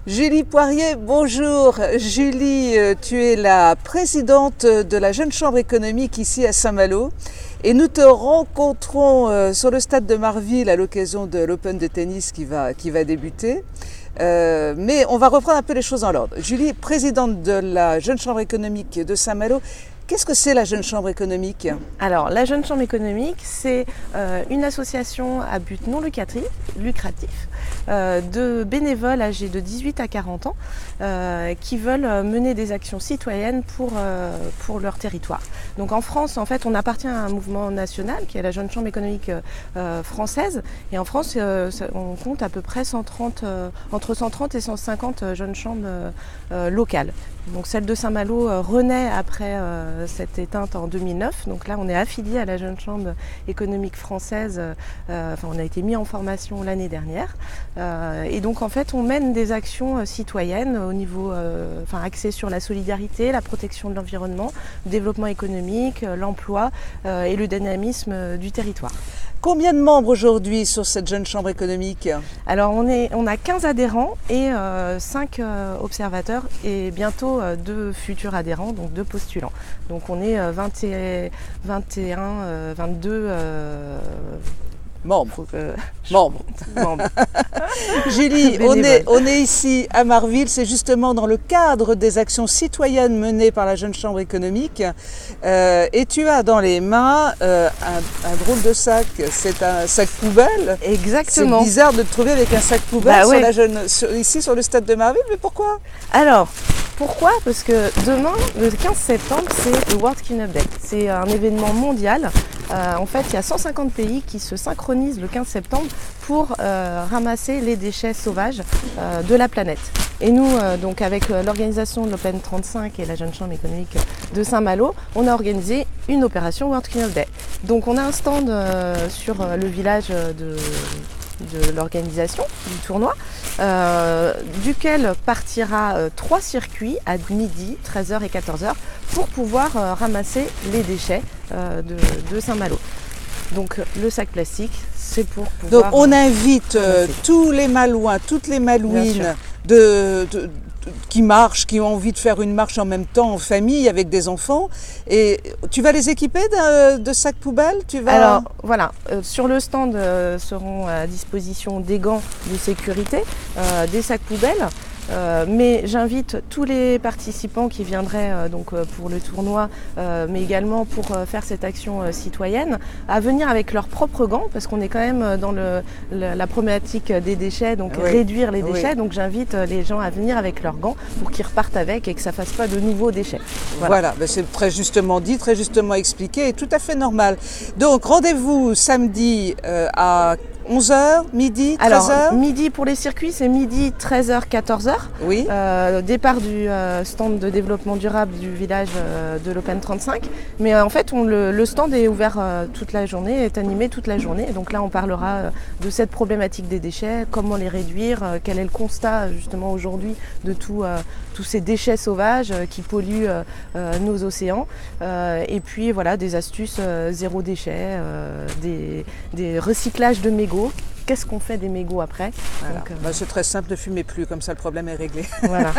Julie Poirier, bonjour. Julie, tu es la présidente de la Jeune Chambre économique ici à Saint-Malo et nous te rencontrons sur le stade de Marville à l'occasion de l'Open de tennis qui va débuter. Mais on va reprendre un peu les choses dans l'ordre. Julie, présidente de la Jeune Chambre économique de Saint-Malo, qu'est-ce que c'est la Jeune Chambre économique ? Alors, la Jeune Chambre économique, c'est une association à but non lucratif de bénévoles âgés de 18 à 40 ans qui veulent mener des actions citoyennes pour leur territoire. Donc en France, en fait, on appartient à un mouvement national qui est la Jeune Chambre économique française. Et en France, on compte à peu près entre 130 et 150 jeunes chambres locales. Donc celle de Saint-Malo renaît après cette éteinte en 2009. Donc là, on est affilié à la Jeune Chambre économique française. On a été mis en formation l'année dernière. Et donc, en fait, on mène des actions citoyennes au niveau, axées sur la solidarité, la protection de l'environnement, le développement économique, l'emploi et le dynamisme du territoire. Combien de membres aujourd'hui sur cette Jeune Chambre économique ? Alors, on a 15 adhérents et 5 observateurs et bientôt 2 futurs adhérents, donc 2 postulants. Donc, on est 22 membres. Julie, on est ici à Marville, c'est justement dans le cadre des actions citoyennes menées par la Jeune Chambre économique. Et tu as dans les mains un drôle de sac, c'est un sac poubelle. Exactement. C'est bizarre de te trouver avec un sac poubelle ici sur le stade de Marville, mais pourquoi ? Alors, pourquoi ? Parce que demain, le 15 septembre, c'est le World Cleanup Day. C'est un événement mondial. En fait, il y a 150 pays qui se synchronisent le 15 septembre pour ramasser les déchets sauvages de la planète. Et nous, donc avec l'organisation de l'Open 35 et la Jeune Chambre économique de Saint-Malo, on a organisé une opération World Cleanup Day. Donc on a un stand sur le village de l'organisation du tournoi, duquel partira 3 circuits à midi, 13h et 14h pour pouvoir ramasser les déchets de Saint-Malo. Donc le sac plastique, c'est pour pouvoir... Donc on invite tous les Malouins, toutes les Malouines qui marchent, qui ont envie de faire une marche en même temps en famille avec des enfants. Et tu vas les équiper de sacs poubelles ? Alors voilà, sur le stand seront à disposition des gants de sécurité, des sacs poubelles. Mais j'invite tous les participants qui viendraient pour le tournoi, mais également pour faire cette action citoyenne, à venir avec leurs propres gants, parce qu'on est quand même dans la problématique des déchets, donc réduire les déchets. Donc j'invite les gens à venir avec leurs gants pour qu'ils repartent avec et que ça ne fasse pas de nouveaux déchets. Voilà, c'est très justement dit, très justement expliqué et tout à fait normal. Donc rendez-vous samedi à 11h, midi, 13h ? Alors, midi pour les circuits, c'est midi, 13h, 14h. Oui. Départ du stand de développement durable du village de l'Open 35. Mais en fait, le stand est ouvert toute la journée, est animé toute la journée. Donc là, on parlera de cette problématique des déchets, comment les réduire, quel est le constat justement aujourd'hui de tous ces déchets sauvages qui polluent nos océans. Et puis voilà, des astuces zéro déchet, des recyclages de mégots. Qu'est-ce qu'on fait des mégots après ? Voilà. C'est très simple, ne fumez plus, comme ça le problème est réglé. Voilà.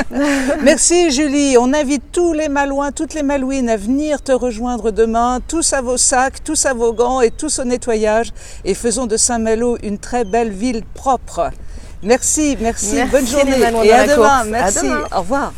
Merci Julie, on invite tous les Malouins, toutes les Malouines à venir te rejoindre demain, tous à vos sacs, tous à vos gants et tous au nettoyage. Et faisons de Saint-Malo une très belle ville propre. Merci, bonne journée et à demain, merci, au revoir.